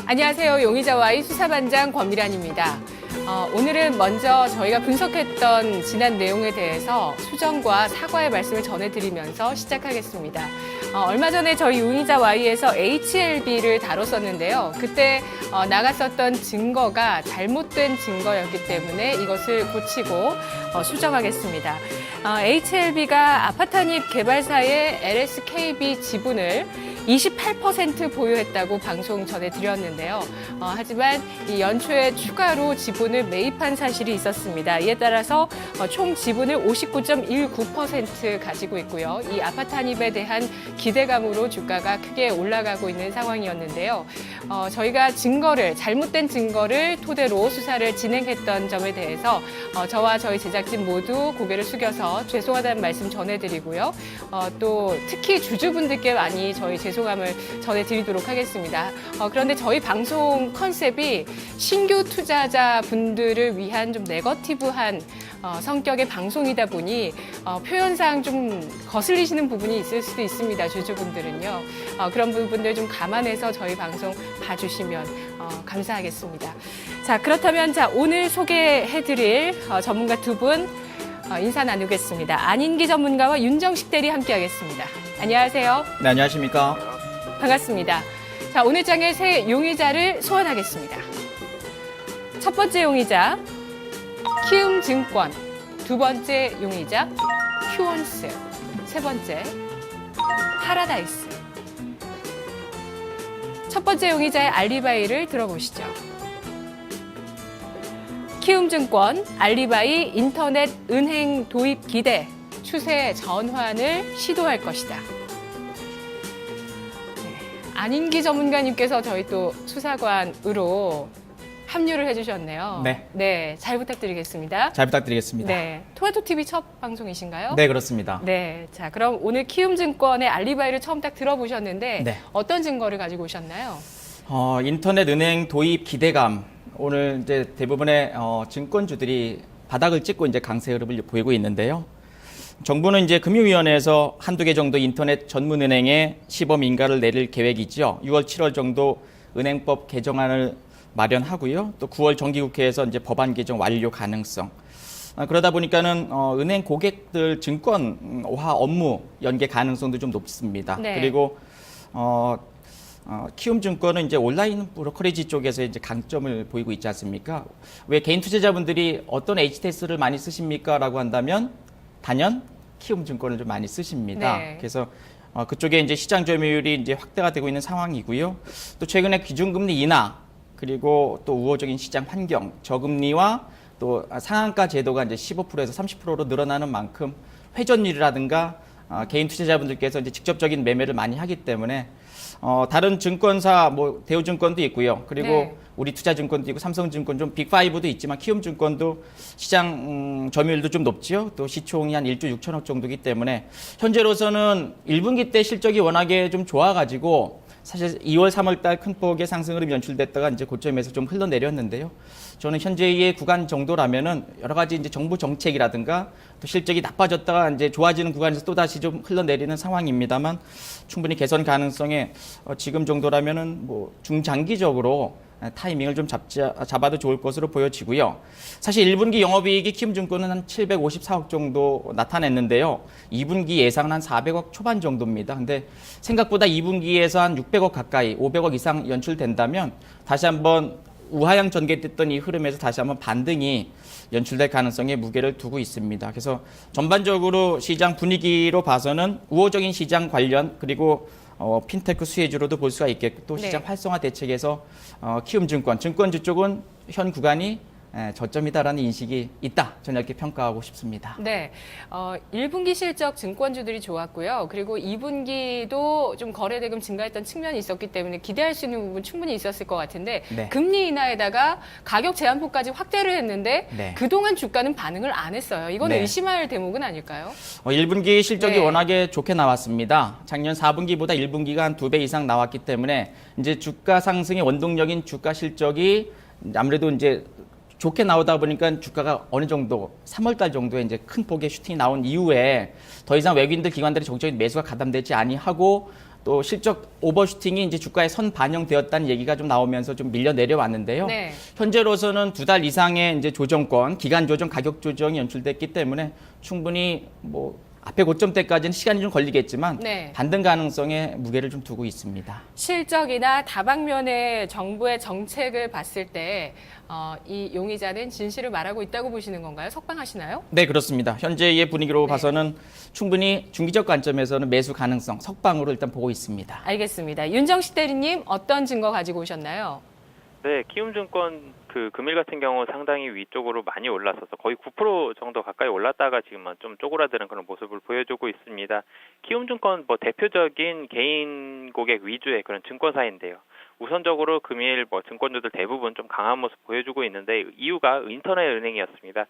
안녕하세요. 용의자와의 수사반장 권미란입니다. 오늘은 먼저 저희가 분석했던 지난 내용에 대해서 수정과 사과의 말씀을 전해드리면서 시작하겠습니다. 얼마 전에 저희 용의자와이에서 HLB를 다뤘었는데요. 그때 나갔었던 증거가 잘못된 증거였기 때문에 이것을 고치고 수정하겠습니다. HLB가 아파트 한입 개발사의 LSKB 지분을 28% 보유했다고 방송 전해드렸는데요. 하지만 이 연초에 추가로 지분을 매입한 사실이 있었습니다. 이에 따라서 총 지분을 59.19% 가지고 있고요. 이 아파트 한입에 대한 기대감으로 주가가 크게 올라가고 있는 상황이었는데요. 저희가 잘못된 증거를 토대로 수사를 진행했던 점에 대해서 저와 저희 제작진 모두 고개를 숙여서 죄송하다는 말씀 전해드리고요. 또 특히 주주분들께 많이 저희 죄송함을 전해드리도록 하겠습니다. 그런데 저희 방송 컨셉이 신규 투자자분들을 위한 좀 네거티브한 성격의 방송이다 보니 표현상 좀 거슬리시는 부분이 있을 수도 있습니다. 주주분들은요. 그런 부분들 좀 감안해서 저희 방송 봐주시면 감사하겠습니다. 자, 그렇다면 오늘 소개해드릴 전문가 두 분 인사 나누겠습니다. 안인기 전문가와 윤정식 대리 함께하겠습니다. 안녕하세요. 네, 안녕하십니까. 반갑습니다. 자, 오늘 장의 새 용의자를 소환하겠습니다. 첫 번째 용의자 키움증권, 두 번째 용의자 큐온스, 세 번째 파라다이스. 첫 번째 용의자의 알리바이를 들어보시죠. 키움증권, 알리바이 인터넷 은행 도입 기대, 추세 전환을 시도할 것이다. 안인기 전문가님께서 저희 또 수사관으로 합류를 해주셨네요. 네. 잘 부탁드리겠습니다. 잘 부탁드리겠습니다. 네. 토마토TV 첫 방송이신가요? 네, 그렇습니다. 네. 자, 그럼 오늘 키움증권의 알리바이를 처음 딱 들어보셨는데 네. 어떤 증거를 가지고 오셨나요? 인터넷 은행 도입 기대감. 오늘 이제 대부분의 증권주들이 바닥을 찍고 이제 강세 흐름을 보이고 있는데요. 정부는 이제 금융위원회에서 한두 개 정도 인터넷 전문 은행에 시범 인가를 내릴 계획이죠. 6월, 7월 정도 은행법 개정안을 마련하고요. 또 9월 정기국회에서 이제 법안 개정 완료 가능성. 그러다 보니까는 은행 고객들 증권화 업무 연계 가능성도 좀 높습니다. 네. 그리고 키움증권은 이제 온라인 브로커리지 쪽에서 이제 강점을 보이고 있지 않습니까? 왜 개인 투자자분들이 어떤 HTS를 많이 쓰십니까?라고 한다면 단연 키움증권을 좀 많이 쓰십니다. 네. 그래서 그쪽에 이제 시장 점유율이 이제 확대가 되고 있는 상황이고요. 또 최근에 기준금리 인하 그리고 또 우호적인 시장 환경, 저금리와 또 상한가 제도가 이제 15%에서 30%로 늘어나는 만큼 회전율이라든가 개인 투자자분들께서 이제 직접적인 매매를 많이 하기 때문에 다른 증권사 뭐 대우증권도 있고요. 그리고 네. 우리 투자증권도 있고 삼성증권 좀 빅5도 있지만 키움증권도 시장 점유율도 좀 높지요. 또 시총이 한 1조 6천억 정도이기 때문에 현재로서는 1분기 때 실적이 워낙에 좀 좋아가지고 사실 2월, 3월 달 큰 폭의 상승 흐름이 연출됐다가 이제 고점에서 좀 흘러내렸는데요. 저는 현재의 구간 정도라면은 여러 가지 이제 정부 정책이라든가 또 실적이 나빠졌다가 이제 좋아지는 구간에서 또 다시 좀 흘러내리는 상황입니다만 충분히 개선 가능성에 지금 정도라면은 뭐 중장기적으로 타이밍을 좀 잡아도 좋을 것으로 보여지고요. 사실 1분기 영업이익이 키움증권은 한 754억 정도 나타냈는데요. 2분기 예상은 한 400억 초반 정도입니다. 근데 생각보다 2분기에서 한 600억 가까이, 500억 이상 연출된다면 다시 한번 우하향 전개됐던 이 흐름에서 다시 한번 반등이 연출될 가능성에 무게를 두고 있습니다. 그래서 전반적으로 시장 분위기로 봐서는 우호적인 시장 관련 그리고 핀테크 수혜주로도 볼 수가 있겠고 또 시장 네. 활성화 대책에서 키움증권, 증권주 쪽은 현 구간이 저점이다라는 인식이 있다. 저는 이렇게 평가하고 싶습니다. 네, 1분기 실적 증권주들이 좋았고요. 그리고 2분기도 좀 거래대금 증가했던 측면이 있었기 때문에 기대할 수 있는 부분 충분히 있었을 것 같은데 네. 금리 인하에다가 가격 제한폭까지 확대를 했는데 네. 그동안 주가는 반응을 안 했어요. 이거는 네. 의심할 대목은 아닐까요? 1분기 실적이 네. 워낙에 좋게 나왔습니다. 작년 4분기보다 1분기가 한 2배 이상 나왔기 때문에 이제 주가 상승의 원동력인 주가 실적이 아무래도 이제 좋게 나오다 보니까 주가가 어느 정도 3월 달 정도에 이제 큰 폭의 슈팅이 나온 이후에 더 이상 외국인들 기관들의 정적인 매수가 가담되지 아니하고 또 실적 오버슈팅이 이제 주가에 선 반영되었다는 얘기가 좀 나오면서 좀 밀려 내려왔는데요. 네. 현재로서는 2달 이상의 이제 조정권, 기간 조정, 가격 조정이 연출됐기 때문에 충분히 뭐 앞에 고점대까지는 시간이 좀 걸리겠지만 네. 반등 가능성에 무게를 좀 두고 있습니다. 실적이나 다방면의 정부의 정책을 봤을 때 이 용의자는 진실을 말하고 있다고 보시는 건가요? 석방하시나요? 네, 그렇습니다. 현재의 분위기로 네. 봐서는 충분히 중기적 관점에서는 매수 가능성, 석방으로 일단 보고 있습니다. 알겠습니다. 윤정식 대리님 어떤 증거 가지고 오셨나요? 네, 키움증권 그 금일 같은 경우 상당히 위쪽으로 많이 올랐어서 거의 9% 정도 가까이 올랐다가 지금은 좀 쪼그라드는 그런 모습을 보여주고 있습니다. 키움증권 뭐 대표적인 개인 고객 위주의 그런 증권사인데요. 우선적으로 금일 뭐 증권주들 대부분 좀 강한 모습 보여주고 있는데 이유가 인터넷 은행이었습니다.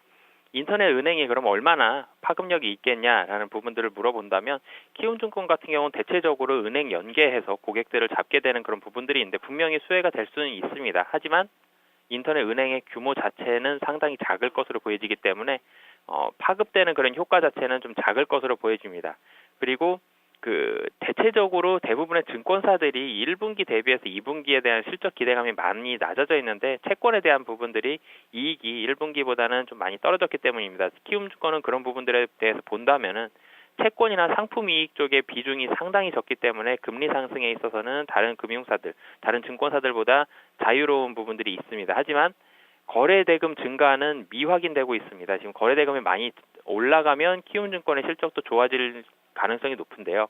인터넷 은행이 그럼 얼마나 파급력이 있겠냐라는 부분들을 물어본다면 키움증권 같은 경우는 대체적으로 은행 연계해서 고객들을 잡게 되는 그런 부분들이 있는데 분명히 수혜가 될 수는 있습니다. 하지만 인터넷 은행의 규모 자체는 상당히 작을 것으로 보여지기 때문에 파급되는 그런 효과 자체는 좀 작을 것으로 보여집니다. 그리고 대체적으로 대부분의 증권사들이 1분기 대비해서 2분기에 대한 실적 기대감이 많이 낮아져 있는데 채권에 대한 부분들이 이익이 1분기보다는 좀 많이 떨어졌기 때문입니다. 키움증권은 그런 부분들에 대해서 본다면은 채권이나 상품 이익 쪽의 비중이 상당히 적기 때문에 금리 상승에 있어서는 다른 금융사들, 다른 증권사들보다 자유로운 부분들이 있습니다. 하지만 거래대금 증가는 미확인되고 있습니다. 지금 거래대금이 많이 올라가면 키움증권의 실적도 좋아질 가능성이 높은데요.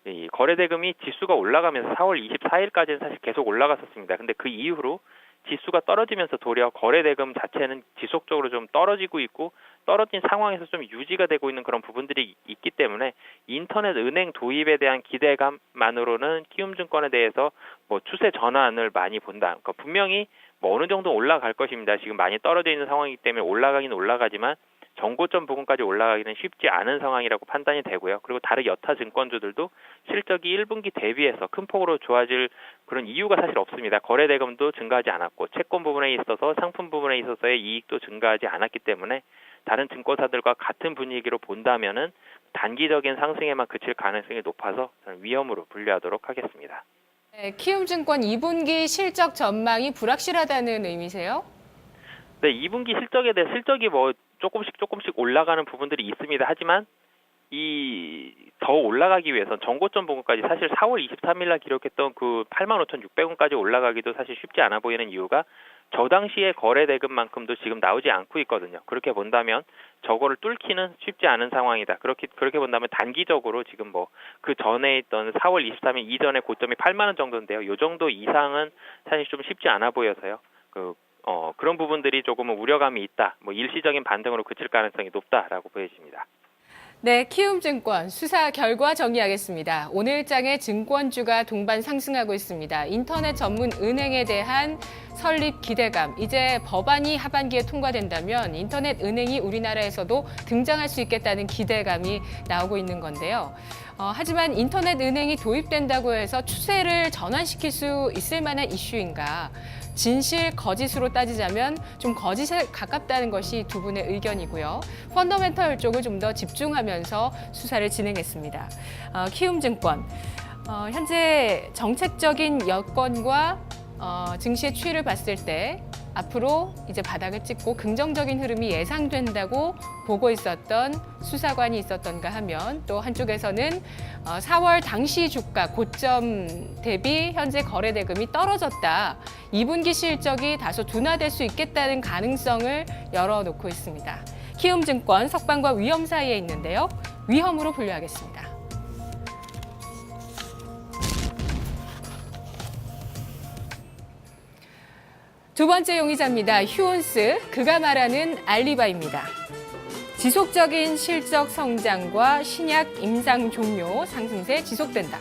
이 거래대금이 지수가 올라가면서 4월 24일까지는 사실 계속 올라갔었습니다. 근데 그 이후로 지수가 떨어지면서 도리어 거래대금 자체는 지속적으로 좀 떨어지고 있고 떨어진 상황에서 좀 유지가 되고 있는 그런 부분들이 있기 때문에 인터넷 은행 도입에 대한 기대감만으로는 키움증권에 대해서 뭐 추세 전환을 많이 본다. 그러니까 분명히 뭐 어느 정도 올라갈 것입니다. 지금 많이 떨어져 있는 상황이기 때문에 올라가긴 올라가지만 정고점 부근까지 올라가기는 쉽지 않은 상황이라고 판단이 되고요. 그리고 다른 여타 증권주들도 실적이 1분기 대비해서 큰 폭으로 좋아질 그런 이유가 사실 없습니다. 거래대금도 증가하지 않았고 채권 부분에 있어서 상품 부분에 있어서의 이익도 증가하지 않았기 때문에 다른 증권사들과 같은 분위기로 본다면은 단기적인 상승에만 그칠 가능성이 높아서 저는 위험으로 분류하도록 하겠습니다. 네, 키움증권 2분기 실적 전망이 불확실하다는 의미세요? 네, 2분기 실적에 대해 실적이 뭐 조금씩 올라가는 부분들이 있습니다. 하지만 더 올라가기 위해선 정고점 부분까지 사실 4월 23일 날 기록했던 그 85,600원까지 올라가기도 사실 쉽지 않아 보이는 이유가 저 당시의 거래대금만큼도 지금 나오지 않고 있거든요. 그렇게 본다면 저거를 뚫기는 쉽지 않은 상황이다. 그렇게 본다면 단기적으로 지금 뭐 그 전에 있던 4월 23일 이전의 고점이 8만 원 정도인데요. 이 정도 이상은 사실 좀 쉽지 않아 보여서요. 그런 부분들이 조금은 우려감이 있다. 뭐 일시적인 반등으로 그칠 가능성이 높다라고 보여집니다. 네, 키움증권 수사 결과 정리하겠습니다. 오늘장에 증권주가 동반 상승하고 있습니다. 인터넷 전문 은행에 대한 설립 기대감. 이제 법안이 하반기에 통과된다면 인터넷 은행이 우리나라에서도 등장할 수 있겠다는 기대감이 나오고 있는 건데요. 하지만 인터넷 은행이 도입된다고 해서 추세를 전환시킬 수 있을 만한 이슈인가? 진실, 거짓으로 따지자면 좀 거짓에 가깝다는 것이 두 분의 의견이고요. 펀더멘털 쪽을 좀 더 집중하면서 수사를 진행했습니다. 키움증권, 현재 정책적인 여건과 증시의 추이를 봤을 때 앞으로 이제 바닥을 찍고 긍정적인 흐름이 예상된다고 보고 있었던 수사관이 있었던가 하면 또 한쪽에서는 4월 당시 주가 고점 대비 현재 거래대금이 떨어졌다. 2분기 실적이 다소 둔화될 수 있겠다는 가능성을 열어놓고 있습니다. 키움증권 석방과 위험 사이에 있는데요. 위험으로 분류하겠습니다. 두 번째 용의자입니다. 휴온스, 그가 말하는 알리바입니다. 지속적인 실적 성장과 신약 임상 종료 상승세 지속된다.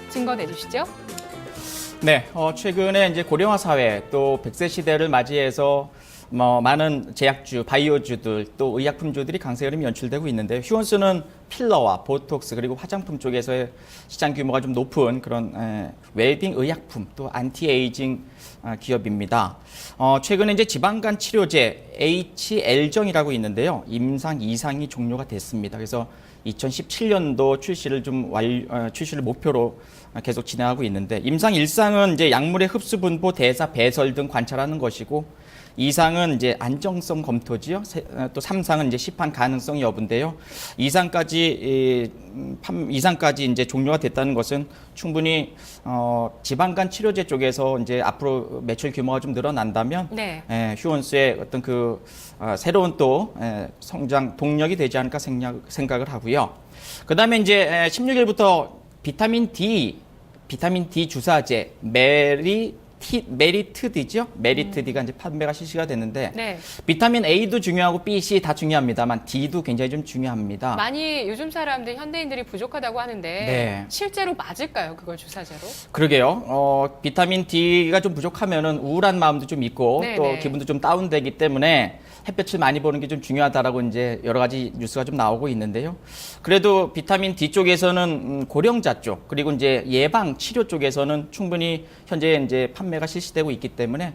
증거 내주시죠. 네, 최근에 이제 고령화 사회 또 100세 시대를 맞이해서 많은 제약주, 바이오주들 또 의약품주들이 강세 흐름이 연출되고 있는데 휴원스는 필러와 보톡스 그리고 화장품 쪽에서의 시장 규모가 좀 높은 그런 웰빙 의약품 또 안티에이징 기업입니다. 최근에 이제 지방간 치료제 HL정이라고 있는데요. 임상 2상이 종료가 됐습니다. 그래서 2017년도 출시를 출시를 목표로 계속 진행하고 있는데, 임상 1상은 이제 약물의 흡수 분포, 대사, 배설 등 관찰하는 것이고, 2상은 이제 안정성 검토지요. 또 3상은 이제 시판 가능성 여부인데요. 2상까지 이제 종료가 됐다는 것은 충분히 지방간 치료제 쪽에서 이제 앞으로 매출 규모가 좀 늘어난다면 네. 휴원스의 어떤 새로운 또 성장 동력이 되지 않을까 생각을 하고요. 그다음에 이제 16일부터 비타민 D 주사제 메리트D죠. 메리트D가 이제 판매가 실시가 됐는데, 네. 비타민 A도 중요하고 B, C 다 중요합니다만 D도 굉장히 좀 중요합니다. 많이 요즘 사람들, 현대인들이 부족하다고 하는데 네. 실제로 맞을까요? 그걸 주사제로? 그러게요. 비타민 D가 좀 부족하면은 우울한 마음도 좀 있고, 네네. 또 기분도 좀 다운되기 때문에 햇볕을 많이 보는 게 좀 중요하다라고 이제 여러 가지 뉴스가 좀 나오고 있는데요. 그래도 비타민 D 쪽에서는 고령자 쪽, 그리고 이제 예방 치료 쪽에서는 충분히 현재 이제 판매가 실시되고 있기 때문에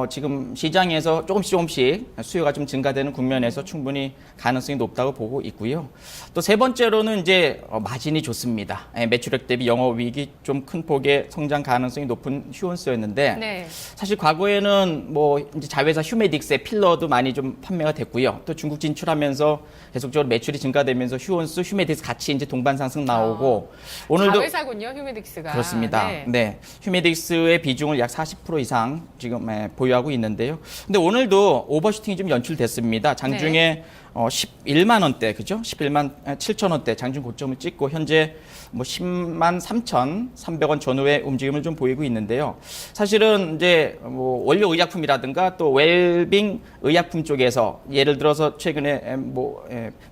지금 시장에서 조금씩 수요가 좀 증가되는 국면에서 충분히 가능성이 높다고 보고 있고요. 또 세 번째로는 이제 마진이 좋습니다. 매출액 대비 영업이익이 좀 큰 폭의 성장 가능성이 높은 휴원스였는데, 네. 사실 과거에는 뭐 이제 자회사 휴메딕스의 필러도 많이 좀 판매가 됐고요. 또 중국 진출하면서 계속적으로 매출이 증가되면서 휴원스, 휴메딕스 같이 이제 동반 상승 나오고, 오늘도 자회사군요, 휴메딕스가. 그렇습니다. 네. 네. 휴메딕스의 비중을 약 40% 이상 지금 보유하고 있는데요. 근데 오늘도 오버슈팅이 좀 연출됐습니다. 장중에 11만 원대, 그죠? 11만 7천 원대 장중 고점을 찍고 현재 뭐 10만 3,300원 전후의 움직임을 좀 보이고 있는데요. 사실은 이제 뭐 원료 의약품이라든가 또 웰빙 의약품 쪽에서 예를 들어서 최근에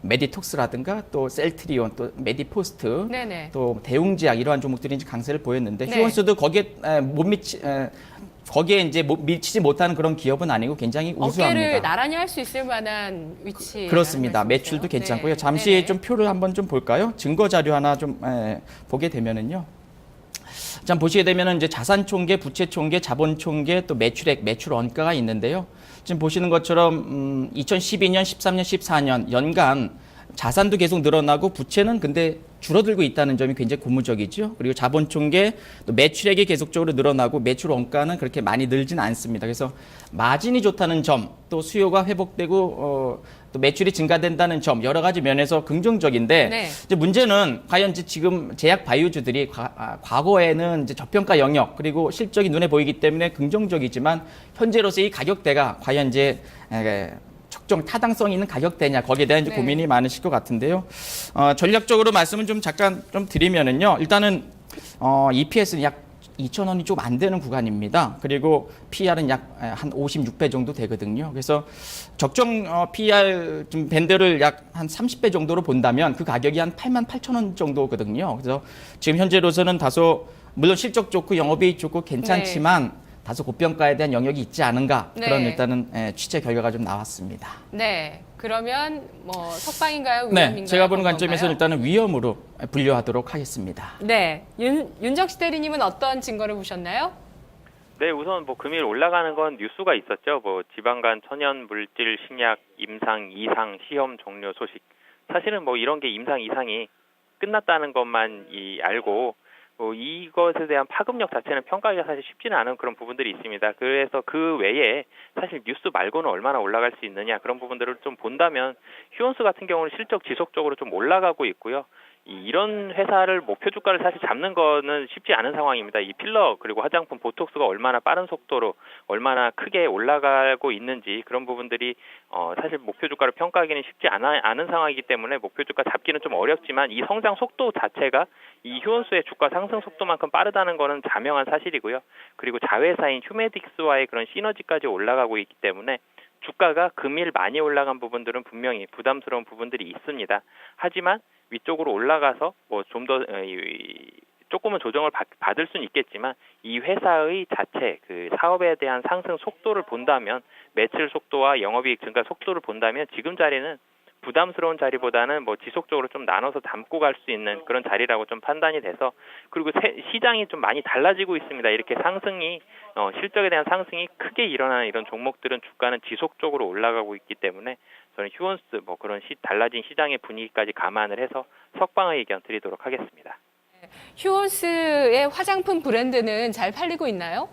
메디톡스라든가 또 셀트리온, 또 메디포스트, 네네. 또 대웅제약 이러한 종목들이 이제 강세를 보였는데, 네. 휴원스도 거기에 이제 미치지 못하는 그런 기업은 아니고 굉장히 우수합니다. 어깨를 나란히 할 수 있을 만한 위치. 그렇습니다. 매출도 괜찮고요. 잠시 네네. 좀 표를 한번 좀 볼까요? 증거 자료 하나 좀 보게 되면은요. 자, 보시게 되면은 이제 자산 총계, 부채 총계, 자본 총계, 또 매출액, 매출 원가가 있는데요. 지금 보시는 것처럼 2012년, 13년, 14년 연간 자산도 계속 늘어나고 부채는 근데 줄어들고 있다는 점이 굉장히 고무적이죠. 그리고 자본 총계, 또 매출액이 계속적으로 늘어나고 매출 원가는 그렇게 많이 늘지는 않습니다. 그래서 마진이 좋다는 점, 또 수요가 회복되고 또 매출이 증가된다는 점, 여러 가지 면에서 긍정적인데, 네. 이제 문제는 과연 이제 지금 제약 바이오주들이 과거에는 이제 저평가 영역, 그리고 실적이 눈에 보이기 때문에 긍정적이지만 현재로서 이 가격대가 과연 이제 적정 타당성 있는 가격대냐, 거기에 대한 이제 네. 고민이 많으실 것 같은데요. 전략적으로 말씀을 좀 잠깐 좀 드리면은요. 일단은 EPS는 약 2,000원이 좀 안 되는 구간입니다. 그리고 PR은 약 한 56배 정도 되거든요. 그래서 적정 PR 좀 밴드를 약 한 30배 정도로 본다면 그 가격이 한 88,000원 정도거든요. 그래서 지금 현재로서는 다소 물론 실적 좋고 영업이익 좋고 괜찮지만 다소 고평가에 대한 영역이 있지 않은가, 그런 네. 일단은 취재 결과가 좀 나왔습니다. 네. 그러면 뭐 석방인가요? 위험인가요? 네, 제가 보는 관점에서 건가요? 일단은 위험으로 분류하도록 하겠습니다. 네. 윤정식 대리님은 어떤 증거를 보셨나요? 네, 우선 뭐 금일 올라가는 건 뉴스가 있었죠. 뭐 지방간 천연 물질 신약 임상 2상 시험 종료 소식. 사실은 뭐 이런 게 임상 2상이 끝났다는 것만 알고 이것에 대한 파급력 자체는 평가하기가 사실 쉽지는 않은 그런 부분들이 있습니다. 그래서 그 외에 사실 뉴스 말고는 얼마나 올라갈 수 있느냐, 그런 부분들을 좀 본다면 휴원스 같은 경우는 실적 지속적으로 좀 올라가고 있고요. 이런 회사를 목표 주가를 사실 잡는 거는 쉽지 않은 상황입니다. 이 필러 그리고 화장품 보톡스가 얼마나 빠른 속도로 얼마나 크게 올라가고 있는지, 그런 부분들이 사실 목표 주가를 평가하기는 쉽지 않은 상황이기 때문에 목표 주가 잡기는 좀 어렵지만, 이 성장 속도 자체가 이 휴원스의 주가 상승 속도만큼 빠르다는 거는 자명한 사실이고요. 그리고 자회사인 휴메딕스와의 그런 시너지까지 올라가고 있기 때문에 주가가 금일 많이 올라간 부분들은 분명히 부담스러운 부분들이 있습니다. 하지만 위쪽으로 올라가서 뭐 좀 더 조금은 조정을 받을 수는 있겠지만, 이 회사의 자체 그 사업에 대한 상승 속도를 본다면, 매출 속도와 영업이익 증가 속도를 본다면 지금 자리는 부담스러운 자리보다는 뭐 지속적으로 좀 나눠서 담고 갈 수 있는 그런 자리라고 좀 판단이 돼서, 그리고 시장이 좀 많이 달라지고 있습니다. 이렇게 상승이 실적에 대한 상승이 크게 일어나는 이런 종목들은 주가는 지속적으로 올라가고 있기 때문에 저는 휴원스 뭐 그런 달라진 시장의 분위기까지 감안을 해서 석방의 의견 드리도록 하겠습니다. 휴원스의 화장품 브랜드는 잘 팔리고 있나요?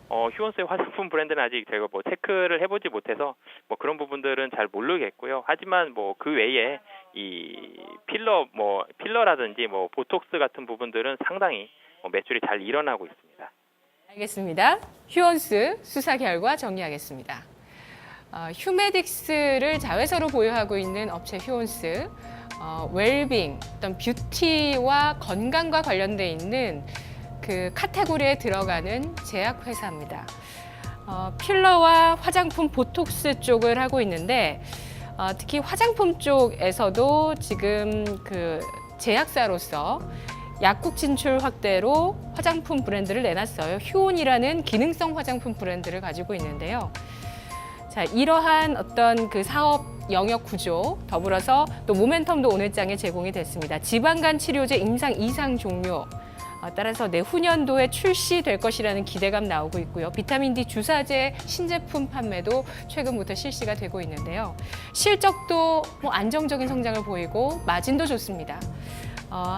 휴원스의 화장품 브랜드는 아직 제가 뭐 체크를 해보지 못해서 뭐 그런 부분들은 잘 모르겠고요. 하지만 뭐 그 외에 이 필러라든지 뭐 보톡스 같은 부분들은 상당히 매출이 잘 일어나고 있습니다. 알겠습니다. 휴원스 수사 결과 정리하겠습니다. 휴메딕스를 자회사로 보유하고 있는 업체 휴원스, 웰빙, 어떤 뷰티와 건강과 관련돼 있는 그 카테고리에 들어가는 제약회사입니다. 필러와 화장품 보톡스 쪽을 하고 있는데 특히 화장품 쪽에서도 지금 그 제약사로서 약국 진출 확대로 화장품 브랜드를 내놨어요. 휴온이라는 기능성 화장품 브랜드를 가지고 있는데요. 자, 이러한 어떤 그 사업 영역 구조 더불어서 또 모멘텀도 오늘 장에 제공이 됐습니다. 지방간 치료제 임상 이상 종료. 따라서 내후년도에 출시될 것이라는 기대감 나오고 있고요. 비타민 D 주사제 신제품 판매도 최근부터 실시가 되고 있는데요. 실적도 안정적인 성장을 보이고 마진도 좋습니다.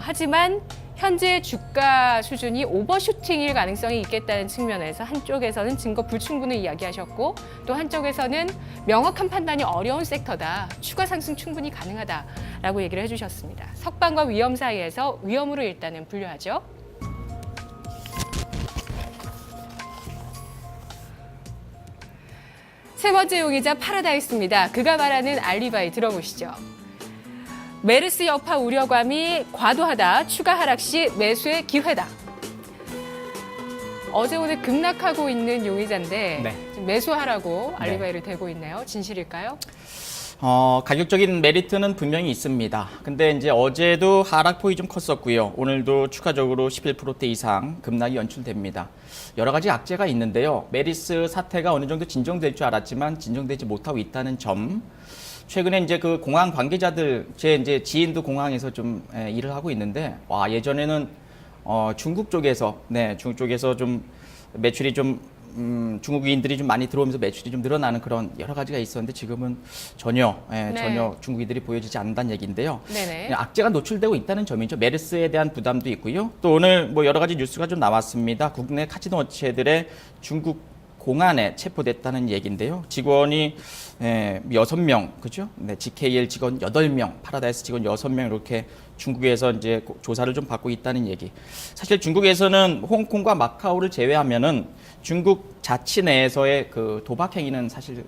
하지만 현재 주가 수준이 오버슈팅일 가능성이 있겠다는 측면에서 한쪽에서는 증거 불충분을 이야기하셨고 또 한쪽에서는 명확한 판단이 어려운 섹터다. 추가 상승 충분히 가능하다라고 얘기를 해주셨습니다. 석방과 위험 사이에서 위험으로 일단은 분류하죠. 세 번째 용의자 파라다이스입니다. 그가 말하는 알리바이 들어보시죠. 메르스 여파 우려감이 과도하다. 추가 하락 시 매수의 기회다. 어제 오늘 급락하고 있는 용의자인데 네. 지금 매수하라고 알리바이를 대고 있네요. 진실일까요? 가격적인 메리트는 분명히 있습니다. 근데 이제 어제도 하락폭이 좀 컸었고요. 오늘도 추가적으로 11%대 이상 급락이 연출됩니다. 여러 가지 악재가 있는데요. 메르스 사태가 어느 정도 진정될 줄 알았지만 진정되지 못하고 있다는 점. 최근에 이제 그 공항 관계자들, 제 이제 지인도 공항에서 좀 일을 하고 있는데, 예전에는 중국 쪽에서 좀 매출이 좀 중국인들이 좀 많이 들어오면서 매출이 좀 늘어나는 그런 여러 가지가 있었는데 지금은 전혀 중국인들이 보여지지 않는다는 얘기인데요. 네네. 악재가 노출되고 있다는 점이죠. 메르스에 대한 부담도 있고요. 또 오늘 뭐 여러 가지 뉴스가 좀 나왔습니다. 국내 카지노 업체들의 중국 공안에 체포됐다는 얘기인데요. 직원이 6명, 그죠? 네, GKL 직원 8명, 파라다이스 직원 6명 이렇게 중국에서 이제 조사를 좀 받고 있다는 얘기. 사실 중국에서는 홍콩과 마카오를 제외하면은 중국 자치 내에서의 그 도박 행위는 사실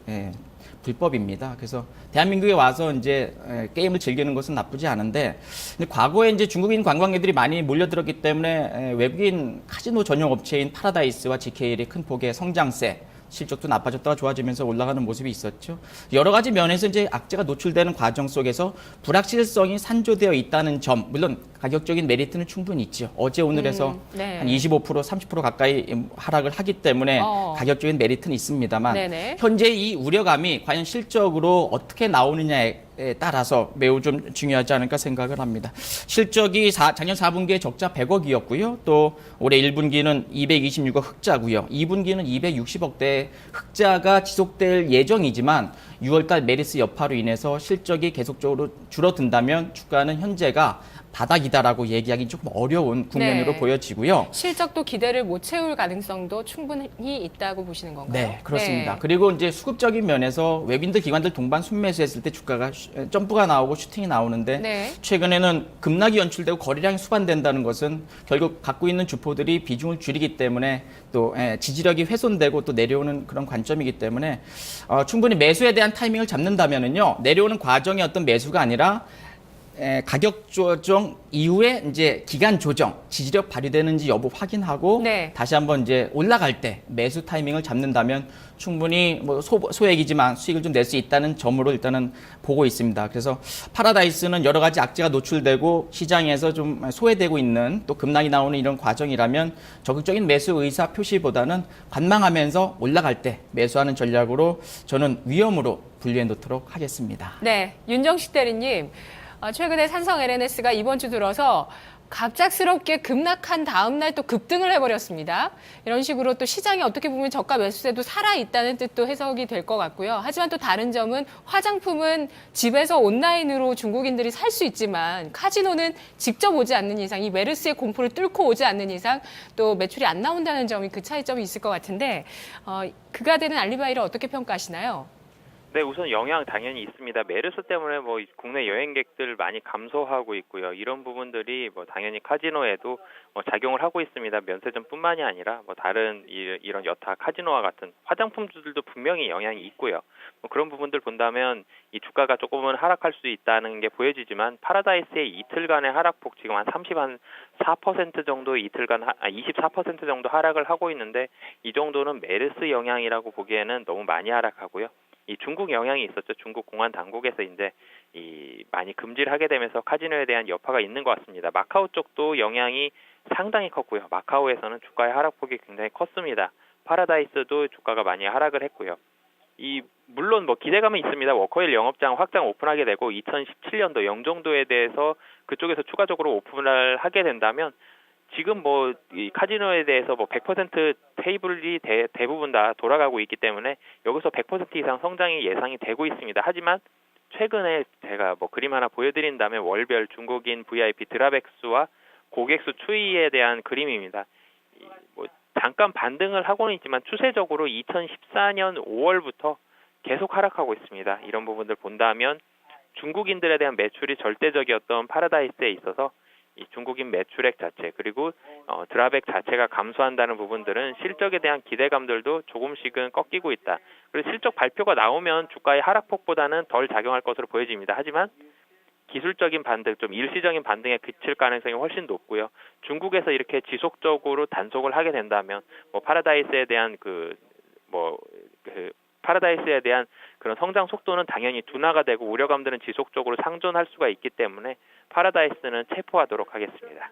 불법입니다. 그래서 대한민국에 와서 이제 게임을 즐기는 것은 나쁘지 않은데, 근데 과거에 이제 중국인 관광객들이 많이 몰려들었기 때문에 외국인 카지노 전용 업체인 파라다이스와 GKL이 큰 폭의 성장세, 실적도 나빠졌다가 좋아지면서 올라가는 모습이 있었죠. 여러 가지 면에서 이제 악재가 노출되는 과정 속에서 불확실성이 산조되어 있다는 점, 물론 가격적인 메리트는 충분히 있죠. 어제 오늘에서 네. 한 25%, 30% 가까이 하락을 하기 때문에 가격적인 메리트는 있습니다만 네네. 현재 이 우려감이 과연 실적으로 어떻게 나오느냐에 따라서 매우 좀 중요하지 않을까 생각을 합니다. 실적이 작년 4분기에 적자 100억이었고요. 또 올해 1분기는 226억 흑자고요. 2분기는 260억대 흑자가 지속될 예정이지만 6월달 메르스 여파로 인해서 실적이 계속적으로 줄어든다면 주가는 현재가 바닥이다라고 얘기하기 조금 어려운 국면으로 보여지고요. 실적도 기대를 못 채울 가능성도 충분히 있다고 보시는 건가요? 네, 그렇습니다. 그리고 이제 수급적인 면에서 외빈들 기관들 동반 순매수했을 때 주가가 점프가 나오고 슈팅이 나오는데 최근에는 급락이 연출되고 거래량이 수반된다는 것은 결국 갖고 있는 주포들이 비중을 줄이기 때문에 또 지지력이 훼손되고 또 내려오는 그런 관점이기 때문에 충분히 매수에 대한 타이밍을 잡는다면은요, 내려오는 과정의 어떤 매수가 아니라 가격 조정 이후에 이제 기간 조정, 지지력 발휘되는지 여부 확인하고 다시 한번 이제 올라갈 때 매수 타이밍을 잡는다면 충분히 뭐 소액이지만 수익을 좀 낼 수 있다는 점으로 일단은 보고 있습니다. 그래서 파라다이스는 여러 가지 악재가 노출되고 시장에서 좀 소외되고 있는 또 급락이 나오는 이런 과정이라면 적극적인 매수 의사 표시보다는 관망하면서 올라갈 때 매수하는 전략으로 저는 위험으로 분류해 놓도록 하겠습니다. 네, 윤정식 대리님. 최근에 삼성 LNS가 이번 주 들어서 갑작스럽게 급락한 다음 날 또 급등을 해버렸습니다. 이런 식으로 또 시장이 어떻게 보면 저가 매수세도 살아있다는 뜻도 해석이 될 것 같고요. 하지만 또 다른 점은 화장품은 집에서 온라인으로 중국인들이 살 수 있지만 카지노는 직접 오지 않는 이상, 이 메르스의 공포를 뚫고 오지 않는 이상 또 매출이 안 나온다는 점이 그 차이점이 있을 것 같은데 그가 되는 알리바이를 어떻게 평가하시나요? 네, 우선 영향 당연히 있습니다. 메르스 때문에 뭐 국내 여행객들 많이 감소하고 있고요. 이런 부분들이 뭐 당연히 카지노에도 작용을 하고 있습니다. 면세점뿐만이 아니라 뭐 다른 이런 여타 카지노와 같은 화장품들도 분명히 영향이 있고요. 뭐 그런 부분들 본다면 이 주가가 조금은 하락할 수 있다는 게 보여지지만 파라다이스의 이틀간의 하락폭 지금 한 34% 정도 이틀간 24% 정도 하락을 하고 있는데 이 정도는 메르스 영향이라고 보기에는 너무 많이 하락하고요. 이 중국 영향이 있었죠. 중국 공안 당국에서 이제 많이 금지를 하게 되면서 카지노에 대한 여파가 있는 것 같습니다. 마카오 쪽도 영향이 상당히 컸고요. 마카오에서는 주가의 하락폭이 굉장히 컸습니다. 파라다이스도 주가가 많이 하락을 했고요. 물론 뭐 기대감은 있습니다. 워커힐 영업장 확장 오픈하게 되고 2017년도 영종도에 대해서 그쪽에서 추가적으로 오픈을 하게 된다면 지금 뭐 이 카지노에 대해서 뭐 100% 테이블이 대부분 다 돌아가고 있기 때문에 여기서 100% 이상 성장이 예상이 되고 있습니다. 하지만 최근에 제가 뭐 그림 하나 보여드린다면 월별 중국인 VIP 드랍액수와 고객수 추이에 대한 그림입니다. 뭐 잠깐 반등을 하고는 있지만 추세적으로 2014년 5월부터 계속 하락하고 있습니다. 이런 부분들 본다면 중국인들에 대한 매출이 절대적이었던 파라다이스에 있어서 이 중국인 매출액 자체 그리고 드랍액 자체가 감소한다는 부분들은 실적에 대한 기대감들도 조금씩은 꺾이고 있다. 그리고 실적 발표가 나오면 주가의 하락폭보다는 덜 작용할 것으로 보여집니다. 하지만 기술적인 반등, 좀 일시적인 반등에 그칠 가능성이 훨씬 높고요. 중국에서 이렇게 지속적으로 단속을 하게 된다면 뭐 파라다이스에 대한 파라다이스에 대한 그런 성장 속도는 당연히 둔화가 되고 우려감들은 지속적으로 상존할 수가 있기 때문에 파라다이스는 체포하도록 하겠습니다.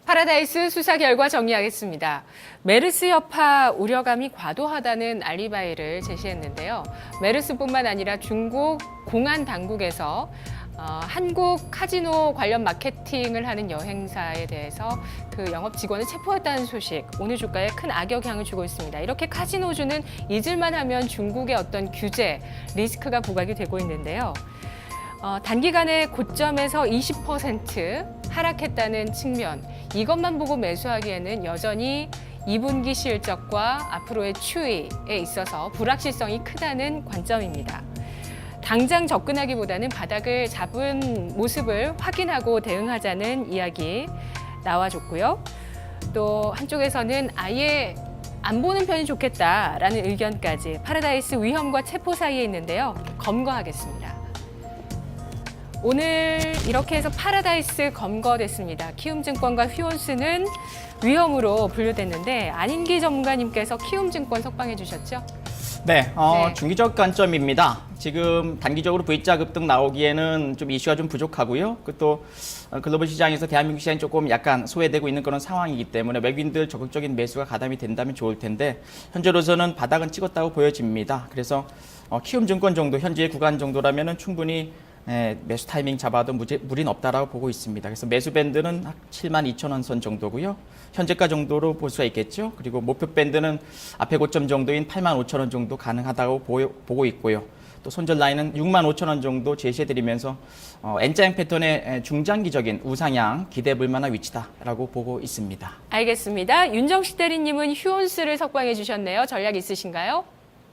파라다이스 수사 결과 정리하겠습니다. 메르스 여파 우려감이 과도하다는 알리바이를 제시했는데요. 메르스뿐만 아니라 중국 공안 당국에서 한국 카지노 관련 마케팅을 하는 여행사에 대해서 그 영업 직원을 체포했다는 소식, 오늘 주가에 큰 악영향을 주고 있습니다. 이렇게 카지노주는 잊을만 하면 중국의 어떤 규제, 리스크가 부각이 되고 있는데요. 단기간에 고점에서 20% 하락했다는 측면, 이것만 보고 매수하기에는 여전히 2분기 실적과 앞으로의 추이에 있어서 불확실성이 크다는 관점입니다. 당장 접근하기보다는 바닥을 잡은 모습을 확인하고 대응하자는 이야기 나와줬고요. 또 한쪽에서는 아예 안 보는 편이 좋겠다라는 의견까지 파라다이스 위험과 체포 사이에 있는데요. 검거하겠습니다. 오늘 이렇게 해서 파라다이스 검거됐습니다. 키움증권과 휘원스는 위험으로 분류됐는데 안인기 전문가님께서 키움증권 석방해 주셨죠? 네, 중기적 관점입니다. 지금 단기적으로 V자 급등 나오기에는 좀 이슈가 좀 부족하고요. 또 글로벌 시장에서 대한민국 시장이 조금 약간 소외되고 있는 그런 상황이기 때문에 외국인들 적극적인 매수가 가담이 된다면 좋을 텐데 현재로서는 바닥은 찍었다고 보여집니다. 그래서 키움증권 정도 현재 구간 정도라면은 충분히 매수 타이밍 잡아도 무리는 없다라고 보고 있습니다. 그래서 매수 밴드는 72,000원 선 정도고요. 현재가 정도로 볼 수가 있겠죠. 그리고 목표 밴드는 앞에 고점 정도인 85,000원 정도 가능하다고 보고 있고요. 또 손절 라인은 65,000원 정도 제시해드리면서 N자형 패턴의 중장기적인 우상향 기대해 만한 위치다라고 보고 있습니다. 알겠습니다. 윤정식 대리님은 휴온스를 석방해 주셨네요. 전략 있으신가요?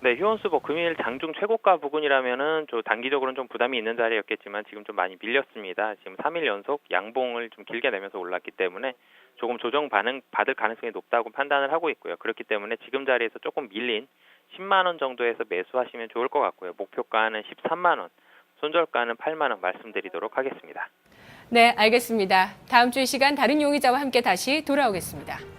네, 휴원수 금일 장중 최고가 부근이라면은 좀 단기적으로는 좀 부담이 있는 자리였겠지만 지금 좀 많이 밀렸습니다. 지금 3일 연속 양봉을 좀 길게 내면서 올랐기 때문에 조금 조정 반응 받을 가능성이 높다고 판단을 하고 있고요. 그렇기 때문에 지금 자리에서 조금 밀린 10만 원 정도에서 매수하시면 좋을 것 같고요. 목표가는 13만 원, 손절가는 8만 원 말씀드리도록 하겠습니다. 네, 알겠습니다. 다음 주 이 시간 다른 용의자와 함께 다시 돌아오겠습니다.